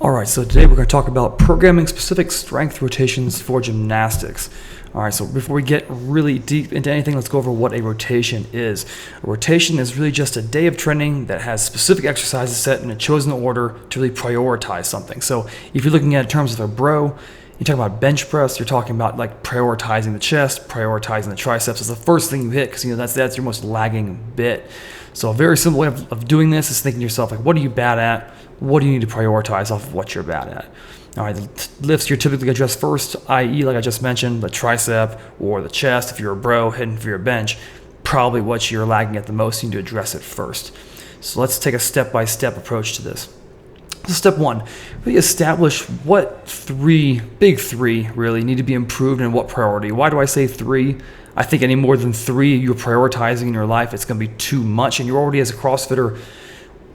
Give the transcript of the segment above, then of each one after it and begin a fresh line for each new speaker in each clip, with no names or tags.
All right, so today we're going to talk about programming specific strength rotations for gymnastics. All right, so before we get really deep into anything, let's go over what a rotation is. A rotation is really just a day of training that has specific exercises set in a chosen order to really prioritize something. So if you're looking at it in terms of a bro, you're talking about bench press, you're talking about like prioritizing the chest, prioritizing the triceps is the first thing you hit because that's your most lagging bit. So a very simple way of doing this is thinking to yourself, like, what are you bad at? What do you need to prioritize off of what you're bad at? All right, the lifts you're typically address first, i.e., like I just mentioned, the tricep or the chest. If you're a bro hitting for your bench, probably what you're lagging at the most, you need to address it first. So let's take a step-by-step approach to this. So step one, really establish what big three really need to be improved and what priority. Why do I say three? I think any more than three you're prioritizing in your life, it's going to be too much. And you're already, as a CrossFitter,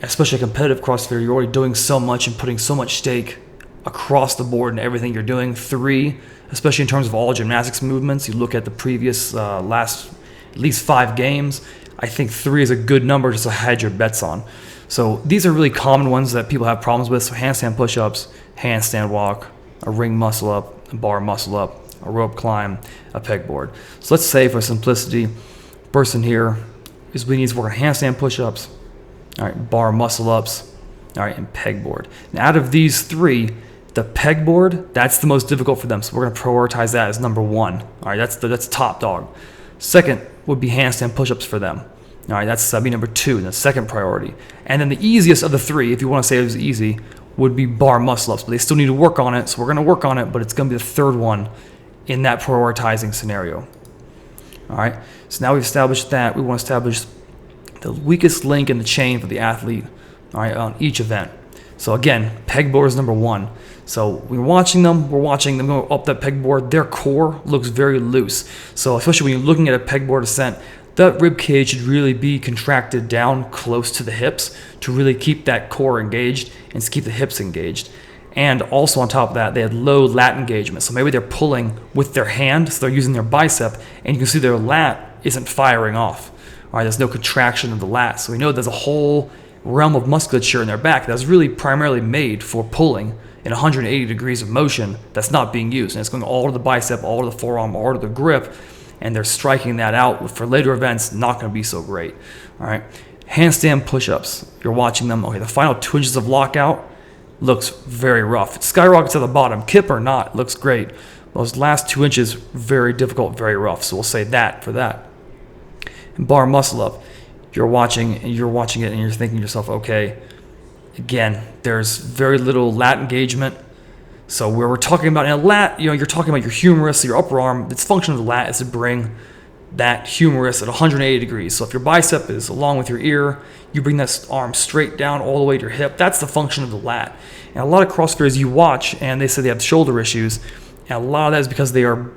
especially a competitive CrossFitter, you're already doing so much and putting so much stake across the board in everything you're doing. Three, especially in terms of all gymnastics movements, you look at the previous last at least 5 games, I think 3 is a good number just to hedge your bets on. So these are really common ones that people have problems with. So handstand push-ups, handstand walk, a ring muscle up, a bar muscle up, a rope climb, a pegboard. So let's say for simplicity, person here is we need to work on handstand push-ups, all right, bar muscle ups, all right, and pegboard. Now out of these 3, the pegboard, that's the most difficult for them. So we're going to prioritize that as number 1. All right, that's top dog. Second would be handstand push-ups for them. All right, that'd be number 2, the second priority. And then the easiest of the 3, if you want to say it was easy, would be bar muscle ups. But they still need to work on it, so we're going to work on it, but it's going to be the third one in that prioritizing scenario. All right, so now we've established that. We want to establish the weakest link in the chain for the athlete, all right, on each event. So again, pegboard is number 1. So we're watching them go up that pegboard. Their core looks very loose. So especially when you're looking at a pegboard ascent, that rib cage should really be contracted down close to the hips to really keep that core engaged and to keep the hips engaged. And also on top of that, they had low lat engagement. So maybe they're pulling with their hand, so they're using their bicep, and you can see their lat isn't firing off. All right, there's no contraction of the lat. So we know there's a whole realm of musculature in their back that's really primarily made for pulling in 180 degrees of motion that's not being used. And it's going all to the bicep, all to the forearm, all to the grip, and they're striking that out. For later events, not going to be so great. All right, handstand push-ups. You're watching them. Okay, the final 2 inches of lockout looks very rough. It skyrockets at the bottom. Kip or not, it looks great. Those last 2 inches, very difficult, very rough. So we'll say that for that. And bar muscle up, you're watching it and you're thinking to yourself, okay, again, there's very little lat engagement. So where we're talking about in a lat, you're talking about your humerus, your upper arm. Its function of the lat is to bring that humerus at 180 degrees. So if your bicep is along with your ear, you bring that arm straight down all the way to your hip. That's the function of the lat. And a lot of CrossFitters you watch, and they say they have shoulder issues, and a lot of that is because they are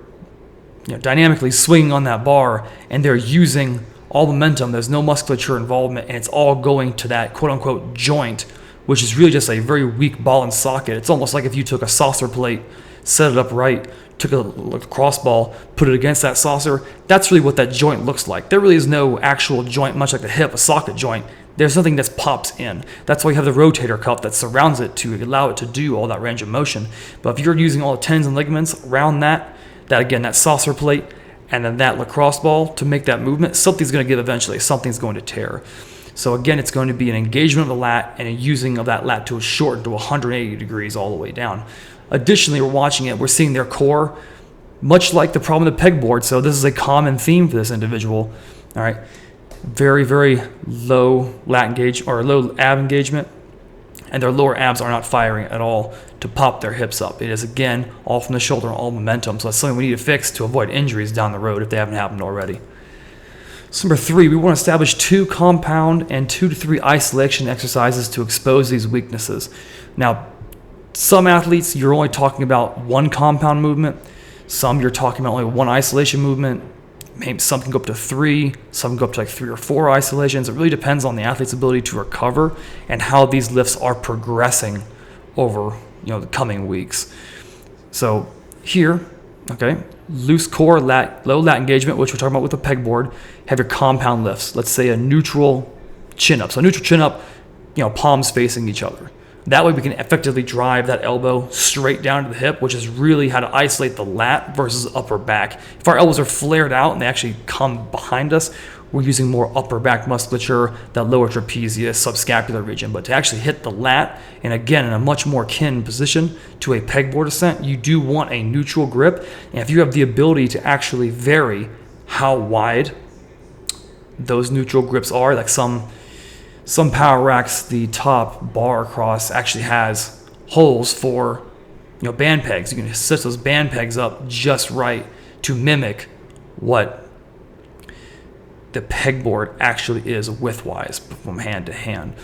dynamically swinging on that bar, and they're using all momentum. There's no musculature involvement, and it's all going to that quote-unquote joint, which is really just a very weak ball and socket. It's almost like if you took a saucer plate, set it up right, took a cross ball, put it against that saucer. That's really what that joint looks like. There really is no actual joint, much like the hip, a socket joint. There's nothing that pops in. That's why you have the rotator cuff that surrounds it to allow it to do all that range of motion. But if you're using all the tendons and ligaments around that again, that saucer plate, and then that lacrosse ball to make that movement, something's going to give eventually. Something's going to tear. So again, it's going to be an engagement of the lat and a using of that lat to shorten to 180 degrees all the way down. Additionally, we're watching it. We're seeing their core, much like the problem with the pegboard. So this is a common theme for this individual. All right, very, very low lat engage or low ab engagement, and their lower abs are not firing at all to pop their hips up. It is again all from the shoulder, all momentum. So that's something we need to fix to avoid injuries down the road if they haven't happened already. So number 3, we want to establish 2 compound and 2 to 3 isolation exercises to expose these weaknesses. Now, some athletes, you're only talking about 1 compound movement. Some you're talking about only 1 isolation movement. Maybe some can go up to 3. Some can go up to like 3 or 4 isolations. It really depends on the athlete's ability to recover and how these lifts are progressing over the coming weeks. So here, okay, loose core, low lat engagement, which we're talking about with the pegboard. Have your compound lifts. Let's say a neutral chin up. So neutral chin up, palms facing each other. That way we can effectively drive that elbow straight down to the hip, which is really how to isolate the lat versus upper back. If our elbows are flared out and they actually come behind us, we're using more upper back musculature, that lower trapezius, subscapular region. But to actually hit the lat, and again, in a much more kin position to a pegboard ascent, you do want a neutral grip. And if you have the ability to actually vary how wide those neutral grips are, like some power racks, the top bar across actually has holes for, band pegs. You can set those band pegs up just right to mimic what the pegboard actually is width-wise from hand to hand.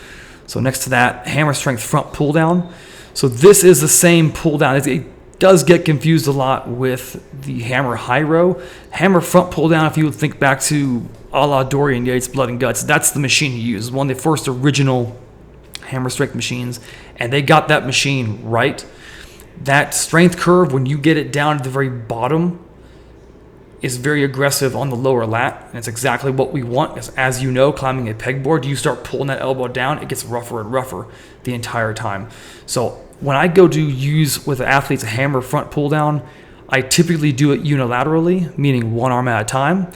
So next to that, hammer strength front pull down. So this is the same pull down. It does get confused a lot with the hammer high row. Hammer front pull down, if you would think back to a la Dorian Yates Blood and Guts, that's the machine he used, one of the first original hammer strength machines, and they got that machine right. That strength curve, when you get it down to the very bottom, is very aggressive on the lower lat, and it's exactly what we want. As you know, climbing a pegboard, you start pulling that elbow down, it gets rougher and rougher the entire time. So when I go to use with athletes a hammer front pull down, I typically do it unilaterally, meaning one arm at a time.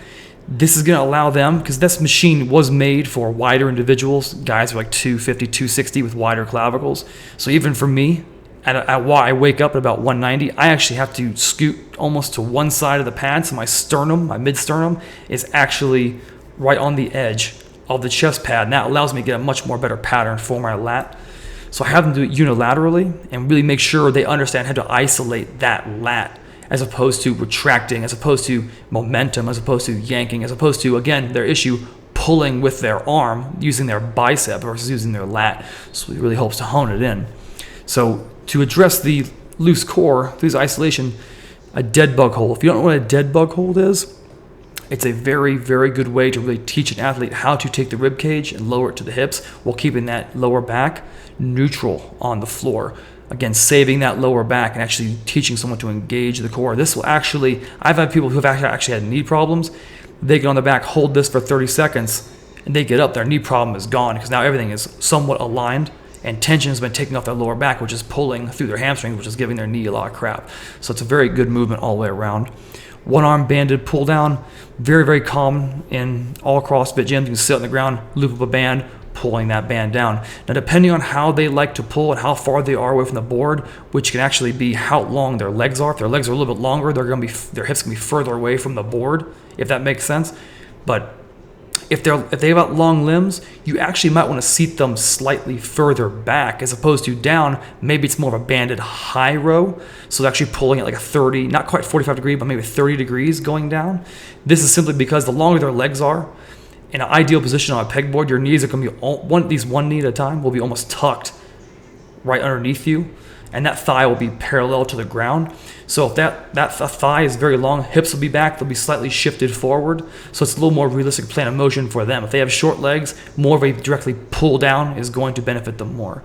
This is going to allow them, because this machine was made for wider individuals, guys who are like 250, 260 with wider clavicles. So even for me, while I wake up at about 190, I actually have to scoot almost to one side of the pad, so my sternum, my mid-sternum, is actually right on the edge of the chest pad, and that allows me to get a much more better pattern for my lat. So I have them do it unilaterally and really make sure they understand how to isolate that lat, as opposed to retracting, as opposed to momentum, as opposed to yanking, as opposed to, again, their issue, pulling with their arm, using their bicep versus using their lat. So it really helps to hone it in. So to address the loose core, through isolation, a dead bug hold. If you don't know what a dead bug hold is, it's a very, very good way to really teach an athlete how to take the rib cage and lower it to the hips while keeping that lower back neutral on the floor. Again, saving that lower back and actually teaching someone to engage the core. This will actually, I've had people who have actually had knee problems. They get on the back, hold this for 30 seconds, and they get up, their knee problem is gone because now everything is somewhat aligned and tension has been taken off their lower back, which is pulling through their hamstrings, which is giving their knee a lot of crap. So it's a very good movement all the way around. One arm banded pull down, very, very common in all CrossFit gyms. You can sit on the ground, loop up a band, pulling that band down. Now, depending on how they like to pull and how far they are away from the board, which can actually be how long their legs are. If their legs are a little bit longer, their hips can be further away from the board, if that makes sense. But if they have long limbs, you actually might want to seat them slightly further back as opposed to down. Maybe it's more of a banded high row, so they're actually pulling at like a 30, not quite 45 degree, but maybe 30 degrees going down. This is simply because the longer their legs are, in an ideal position on a pegboard, your knees are going to be one knee at a time will be almost tucked right underneath you, and that thigh will be parallel to the ground. So if that thigh is very long, hips will be back, they'll be slightly shifted forward, so it's a little more realistic plan of motion for them. If they have short legs, more of a directly pull down is going to benefit them more.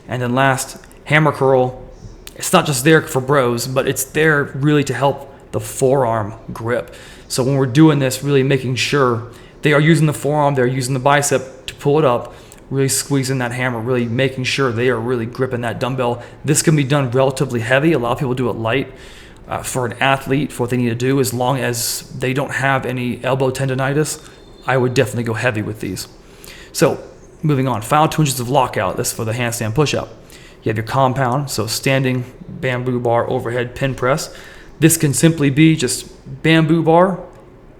And then last, hammer curl. It's not just there for bros, but it's there really to help the forearm grip. So when we're doing this, really making sure they are using the forearm, they're using the bicep to pull it up, really squeezing that hammer, really making sure they are really gripping that dumbbell. This can be done relatively heavy. A lot of people do it light. For an athlete, for what they need to do, as long as they don't have any elbow tendonitis, I would definitely go heavy with these. So moving on, final 2 inches of lockout. This is for the handstand push-up. You have your compound, so standing bamboo bar overhead pin press. This can simply be just bamboo bar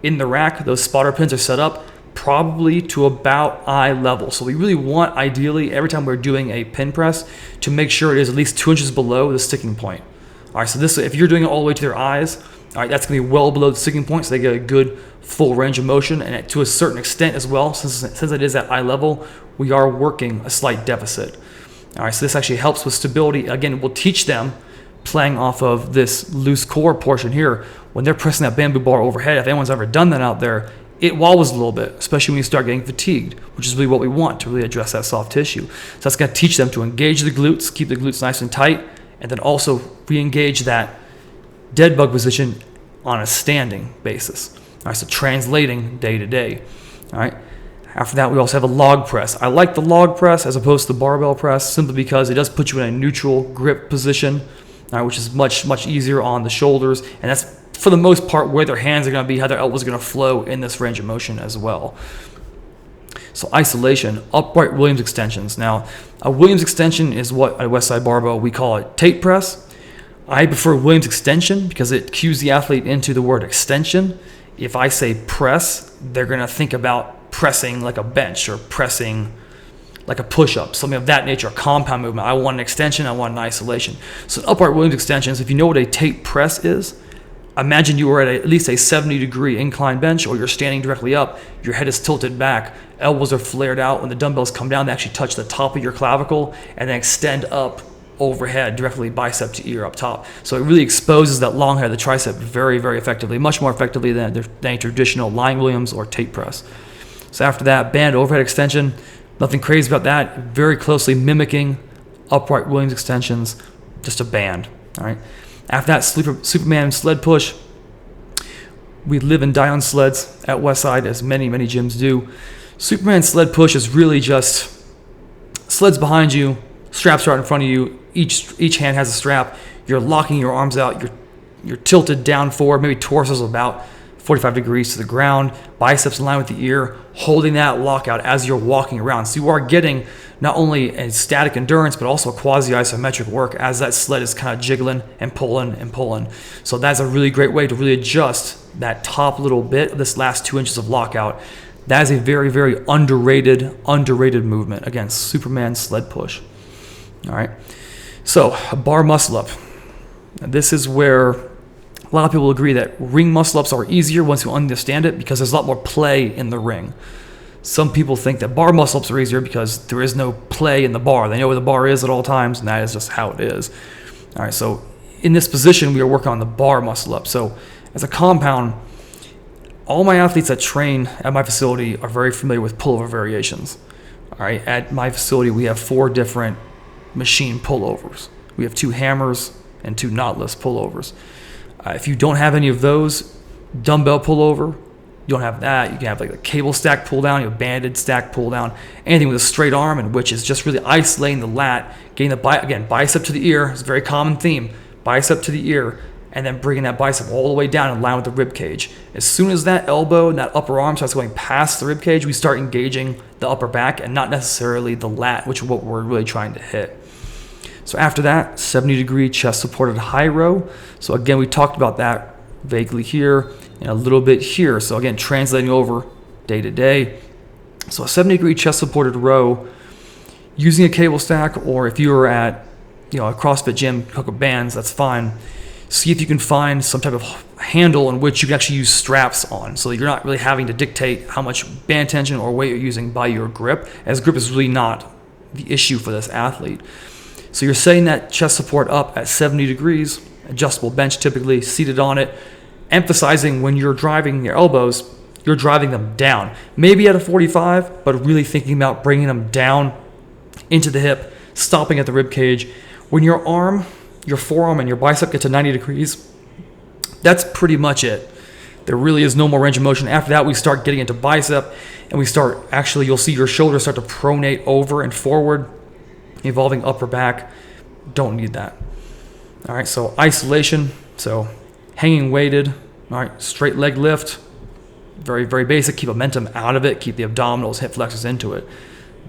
in the rack. Those spotter pins are set up probably to about eye level. So we really want, ideally, every time we're doing a pin press, to make sure it is at least 2 inches below the sticking point. All right, so this, if you're doing it all the way to their eyes, all right, that's gonna be well below the sticking point, so they get a good full range of motion, and to a certain extent as well, since it is at eye level, we are working a slight deficit. All right, so this actually helps with stability. Again, we'll teach them, playing off of this loose core portion here, when they're pressing that bamboo bar overhead, if anyone's ever done that out there, it wobbles a little bit, especially when you start getting fatigued, which is really what we want to really address that soft tissue. So that's going to teach them to engage the glutes, keep the glutes nice and tight, and then also re-engage that dead bug position on a standing basis. All right, so translating day to day. All right, After that, we also have a log press. I like the log press as opposed to the barbell press simply because it does put you in a neutral grip position, which is much easier on the shoulders, and that's for the most part where their hands are going to be, how their elbows are going to flow in this range of motion as well. So isolation, upright Williams extensions. Now, a Williams extension is what at Westside Barbell we call a tape press. I prefer Williams extension because it cues the athlete into the word extension. If I say press, they're going to think about pressing like a bench or pressing like a push-up, something of that nature, a compound movement. I want an extension, I want an isolation. So upright Williams extensions, if you know what a tape press is, imagine you were at least a 70-degree incline bench, or you're standing directly up, your head is tilted back, elbows are flared out. When the dumbbells come down, they actually touch the top of your clavicle and then extend up overhead, directly bicep to ear up top. So it really exposes that long head of the tricep very effectively, much more effectively than a traditional lying Williams or tape press. So after that, band overhead extension, nothing crazy about that, very closely mimicking upright Williams extensions, just a band. All right. After that, Superman sled push. We live and die on sleds at Westside, as many gyms do. Superman sled push is really just sleds behind you, straps right in front of you. Each hand has a strap. You're locking your arms out. You're tilted down forward. Maybe torso's about 45 degrees to the ground. Biceps in line with the ear, holding that lockout as you're walking around. So you are getting not only a static endurance, but also quasi-isometric work as that sled is kind of jiggling and pulling. So that's a really great way to really adjust that top little bit, this last 2 inches of lockout. That is a very underrated movement. Again, Superman sled push. All right. So a bar muscle up. And this is where a lot of people agree that ring muscle ups are easier once you understand it because there's a lot more play in the ring. Some people think that bar muscle ups are easier because there is no play in the bar. They know where the bar is at all times, and that is just how it is. All right, so in this position, we are working on the bar muscle up. So as a compound, all my athletes that train at my facility are very familiar with pullover variations. All right, at my facility, we have 4 different machine pullovers. We have 2 hammers and 2 knotless pullovers. If you don't have any of those, dumbbell pullover, you don't have that. You can have like a cable stack pull down, you have banded stack pull down, anything with a straight arm, and which is just really isolating the lat, getting the bicep to the ear. It's a very common theme. Bicep to the ear, and then bringing that bicep all the way down in line with the rib cage. As soon as that elbow and that upper arm starts going past the rib cage, we start engaging the upper back and not necessarily the lat, which is what we're really trying to hit. So after that, 70-degree chest supported high row. So again, we talked about that vaguely here and a little bit here. So again, translating over day to day. So a 70-degree chest supported row using a cable stack, or if you were at a CrossFit gym, hook up bands, that's fine. See if you can find some type of handle in which you can actually use straps on, so you're not really having to dictate how much band tension or weight you're using by your grip, as grip is really not the issue for this athlete. So you're setting that chest support up at 70 degrees, adjustable bench typically, seated on it, emphasizing when you're driving your elbows, you're driving them down. Maybe at a 45, but really thinking about bringing them down into the hip, stopping at the rib cage. When your forearm and your bicep get to 90 degrees, that's pretty much it. There really is no more range of motion. After that, we start getting into bicep, and you'll see your shoulders start to pronate over and forward, involving upper back. Don't need that. All right, so isolation, so hanging weighted, all right, straight leg lift, very basic. Keep momentum out of it, keep the abdominals, hip flexors into it.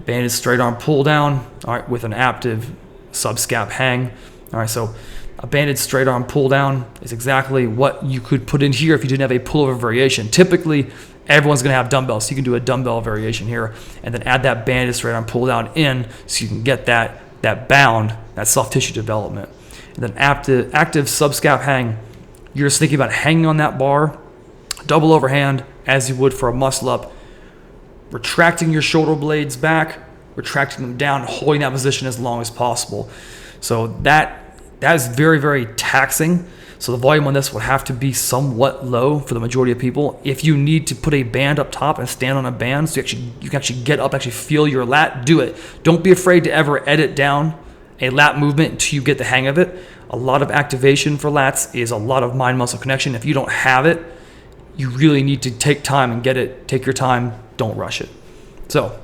Banded straight arm pull down, all right, with an active subscap hang. All right, so a banded straight arm pull down is exactly what you could put in here if you didn't have a pullover variation. Typically, everyone's going to have dumbbells, so you can do a dumbbell variation here, and then add that banded straight arm pull down in, so you can get that bound, that soft tissue development. And then active subscap hang. You're just thinking about hanging on that bar, double overhand, as you would for a muscle up, retracting your shoulder blades back, retracting them down, holding that position as long as possible. So that is very taxing. So the volume on this would have to be somewhat low for the majority of people. If you need to put a band up top and stand on a band so you can actually get up, actually feel your lat, do it. Don't be afraid to ever edit down a lat movement until you get the hang of it. A lot of activation for lats is a lot of mind-muscle connection. If you don't have it, you really need to take time and get it. Take your time. Don't rush it. So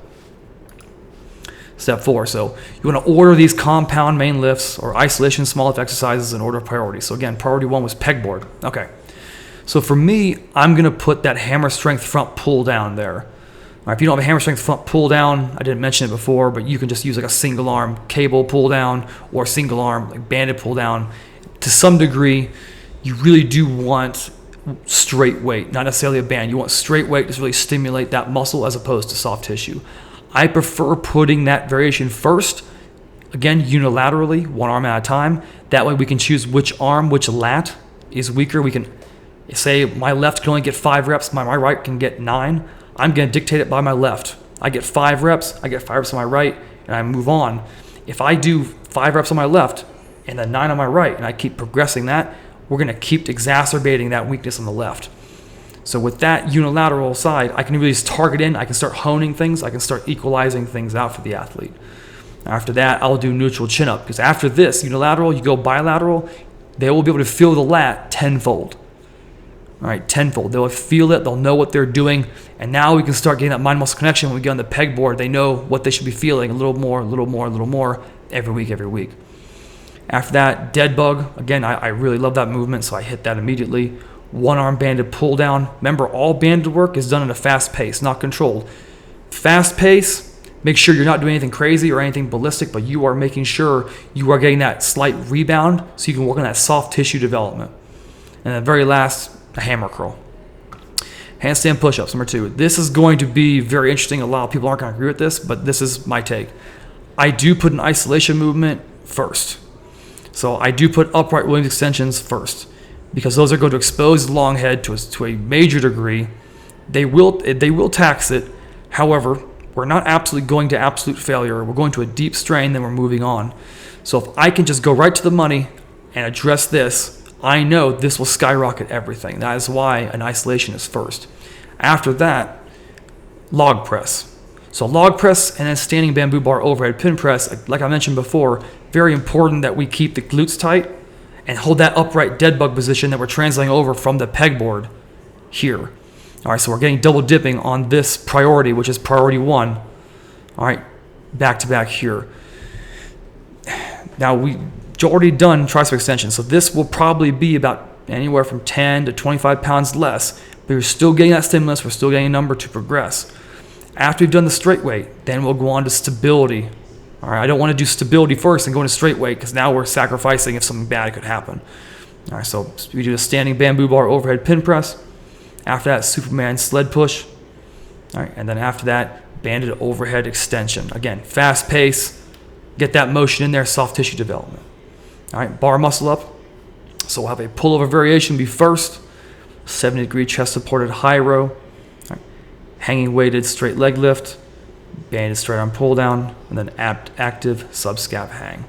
step 4. So you want to order these compound main lifts or isolation small lift exercises in order of priority. So again, priority 1 was pegboard. Okay. So for me, I'm going to put that hammer strength front pull down there. All right, if you don't have a hammer strength front pull down, I didn't mention it before, but you can just use like a single arm cable pull down or single arm like banded pull down. To some degree, you really do want straight weight, not necessarily a band. You want straight weight to really stimulate that muscle as opposed to soft tissue. I prefer putting that variation first, again, unilaterally, one arm at a time. That way we can choose which arm, which lat is weaker. We can say my left can only get 5 reps, my right can get 9. I'm going to dictate it by my left. I get 5 reps, I get 5 reps on my right, and I move on. If I do 5 reps on my left and then 9 on my right, and I keep progressing that, we're going to keep exacerbating that weakness on the left. So with that unilateral side, I can really just target in, I can start honing things, I can start equalizing things out for the athlete. After that, I'll do neutral chin up, because after this, unilateral, you go bilateral, they will be able to feel the lat tenfold. All right, tenfold. They'll feel it, they'll know what they're doing, and now we can start getting that mind-muscle connection. When we get on the pegboard, they know what they should be feeling, a little more, every week. After that, dead bug. Again, I really love that movement, so I hit that immediately. One arm banded pull down. Remember, all banded work is done at a fast pace, not controlled. Fast pace, make sure you're not doing anything crazy or anything ballistic, but you are making sure you are getting that slight rebound so you can work on that soft tissue development. And then very last, a hammer curl. Handstand push-ups, number 2. This is going to be very interesting. A lot of people aren't going to agree with this, but this is my take. I do put an isolation movement first. So I do put upright Williams extensions first, because those are going to expose the long head to a major degree. They will tax it. However, we're not absolutely going to absolute failure. We're going to a deep strain, then we're moving on. So if I can just go right to the money and address this, I know this will skyrocket everything. That is why an isolation is first. After that, log press. So log press and then standing bamboo bar overhead pin press, like I mentioned before, very important that we keep the glutes tight and hold that upright dead bug position that we're translating over from the pegboard here. All right, so we're getting double dipping on this priority, which is priority 1. All right, back to back here. Now we've already done tricep extension, so this will probably be about anywhere from 10 to 25 pounds less, but you're still getting that stimulus, we're still getting a number to progress. After we've done the straight weight, then we'll go on to stability. All right, I don't want to do stability first and go into straight weight, because now we're sacrificing if something bad could happen. All right, so we do a standing bamboo bar overhead pin press. After that, Superman sled push. All right, and then after that, banded overhead extension. Again, fast pace, get that motion in there, soft tissue development. All right, bar muscle up. So we'll have a pullover variation be first, 70-degree chest supported high row, all right, hanging weighted straight leg lift, banded straight arm pull down, and then active subscap hang.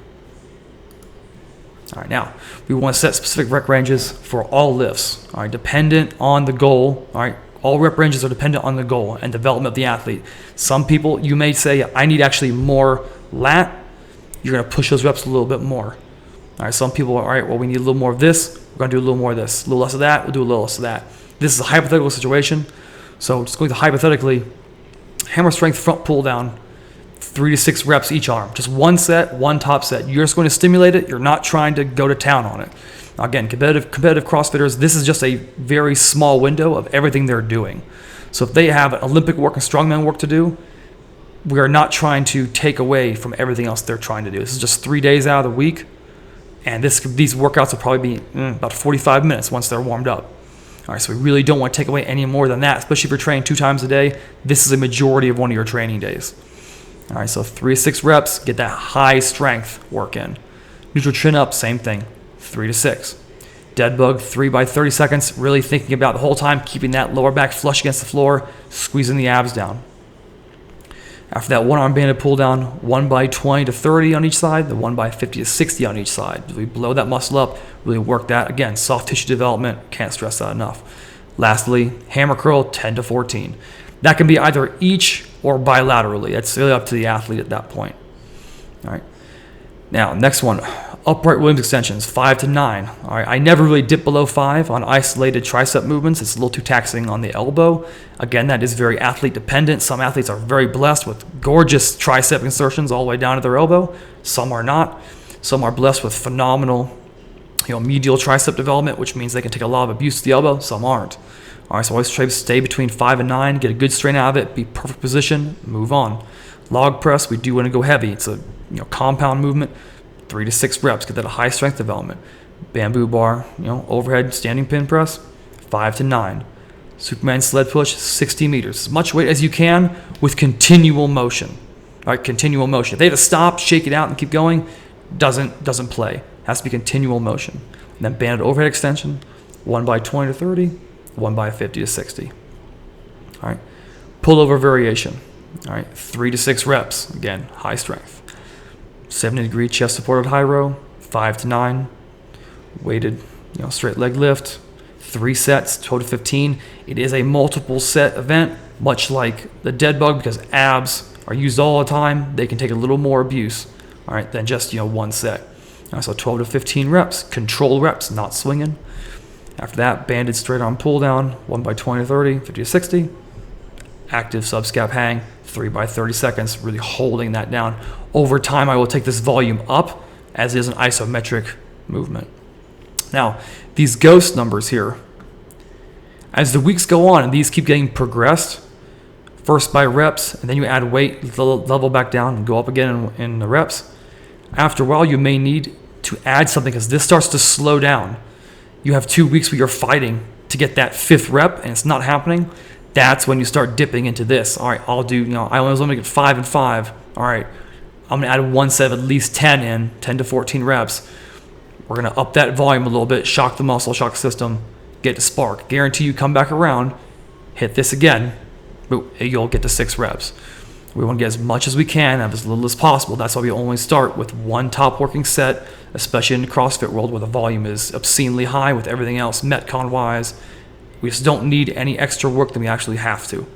All right, now we want to set specific rep ranges for all lifts. All right, dependent on the goal. All right, all rep ranges are dependent on the goal and development of the athlete. Some people, you may say, I need actually more lat. You're going to push those reps a little bit more. All right, some people are, all right, well, we need a little more of this. We're going to do a little more of this. A little less of that. We'll do a little less of that. This is a hypothetical situation. So just going to hypothetically, hammer strength front pull down, 3 to 6 reps each arm. Just one set, one top set. You're just going to stimulate it. You're not trying to go to town on it. Now, again, competitive CrossFitters, this is just a very small window of everything they're doing. So if they have Olympic work and strongman work to do, we are not trying to take away from everything else they're trying to do. This is just 3 days out of the week. And these workouts will probably be about 45 minutes once they're warmed up. All right, so we really don't want to take away any more than that, especially if you're training 2 times a day. This is a majority of one of your training days. All right, so 3 to 6 reps, get that high strength work in. Neutral chin up, same thing, 3 to 6. Dead bug, 3 by 30 seconds, really thinking about the whole time, keeping that lower back flush against the floor, squeezing the abs down. After that, one arm banded pull down, 1 by 20 to 30 on each side, the 1 by 50 to 60 on each side. We blow that muscle up, really work that. Again, soft tissue development, can't stress that enough. Lastly, hammer curl, 10 to 14. That can be either each or bilaterally. That's really up to the athlete at that point. All right. Now, next one, Upright Williams extensions, 5 to 9. All right, I never really dip below 5 on isolated tricep movements. It's a little too taxing on the elbow. Again, that is very athlete dependent. Some athletes are very blessed with gorgeous tricep insertions all the way down to their elbow. Some are not. Some are blessed with phenomenal, medial tricep development, which means they can take a lot of abuse to the elbow. Some aren't. All right, so always try to stay between 5 and 9, get a good strain out of it, be perfect position, move on. Log press, we do want to go heavy. It's a compound movement. 3 to 6 reps, get that high strength development. Bamboo bar, overhead standing pin press, 5 to 9. Superman sled push, 60 meters. As much weight as you can with continual motion. All right, continual motion. If they have to stop, shake it out, and keep going, doesn't play. Has to be continual motion. And then banded overhead extension, 1 by 20 to 30, 1 by 50 to 60. All right, pullover variation. All right, 3 to 6 reps. Again, high strength. 70-degree chest supported high row, 5 to 9, weighted, straight leg lift, 3 sets, total 15. It is a multiple set event, much like the dead bug, because abs are used all the time. They can take a little more abuse, all right, than just 1 set. All right, so 12 to 15 reps, control reps, not swinging. After that, banded straight arm pull down, 1 by 20 to 30, 50 to 60. Active subscap hang, 3 by 30 seconds, really holding that down. Over time, I will take this volume up as it is an isometric movement. Now, these ghost numbers here, as the weeks go on and these keep getting progressed, first by reps, and then you add weight, level back down and go up again in the reps. After a while, you may need to add something because this starts to slow down. You have 2 weeks where you're fighting to get that 5th rep and it's not happening. That's when you start dipping into this. All right, I'll do, I was only get 5 and 5. All right, I'm gonna add 1 set of at least 10 to 14 reps. We're gonna up that volume a little bit, shock the muscle, shock the system, get to spark. Guarantee you come back around, hit this again, you'll get to 6 reps. We want to get as much as we can, have as little as possible. That's why we only start with 1 top working set, especially in the CrossFit world where the volume is obscenely high with everything else Metcon-wise. We just don't need any extra work than we actually have to.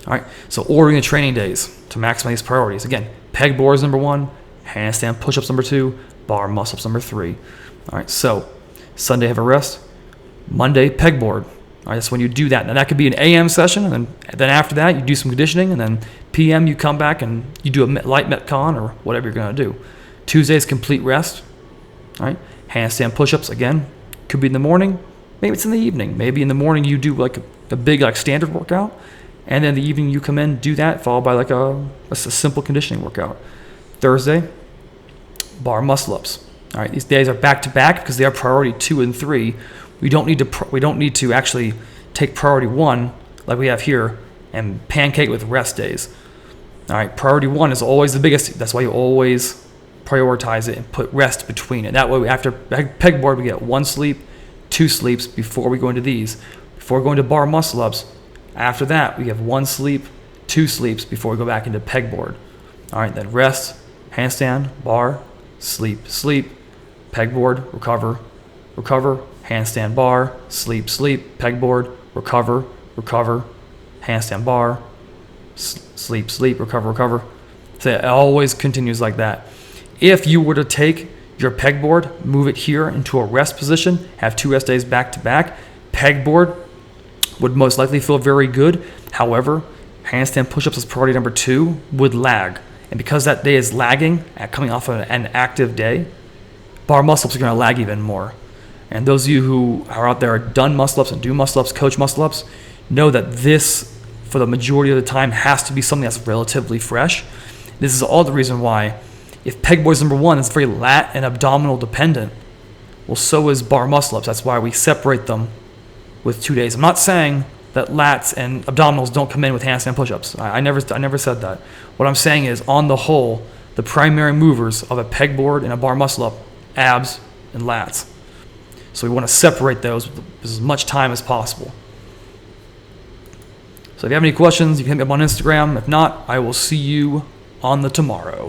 All right, so ordering the training days to maximize these priorities. Again, pegboard is number 1, handstand pushups number 2, bar muscle-ups number 3. All right, so Sunday have a rest, Monday pegboard. All right, that's when you do that. Now that could be an AM session, and then after that you do some conditioning, and then PM you come back and you do a light Metcon or whatever you're gonna do. Tuesday is complete rest. All right, handstand pushups again, could be in the morning, maybe it's in the evening. Maybe in the morning you do like a big standard workout, and then the evening you come in, do that, followed by like a simple conditioning workout. Thursday, bar muscle-ups. All right, these days are back to back because they are priority 2 and 3. We don't need to actually take priority 1 like we have here and pancake with rest days. All right, priority 1 is always the biggest. That's why you always prioritize it and put rest between it. That way, after pegboard, we get 1 sleep, 2 sleeps before we go into these. Before going to bar muscle-ups, after that, we have 1 sleep, 2 sleeps before we go back into pegboard. All right, then rest, handstand, bar, sleep, sleep, pegboard, recover, recover, handstand bar, sleep, sleep, pegboard, recover, recover, handstand bar, sleep, sleep, recover, recover. So it always continues like that. If you were to take your pegboard, move it here into a rest position, have 2 rest days back to back, pegboard would most likely feel very good. However, handstand push-ups as priority number 2 would lag. And because that day is lagging, coming off of an active day, bar muscle-ups are going to lag even more. And those of you who are out there are done muscle-ups and do muscle-ups, coach muscle-ups, know that this, for the majority of the time, has to be something that's relatively fresh. This is all the reason why, if pegboard is number 1, it's very lat and abdominal dependent. Well, so is bar muscle-ups. That's why we separate them with 2 days. I'm not saying that lats and abdominals don't come in with handstand push-ups. I never said that. What I'm saying is, on the whole, the primary movers of a pegboard and a bar muscle-up, abs and lats. So we want to separate those with as much time as possible. So if you have any questions, you can hit me up on Instagram. If not, I will see you on the tomorrow.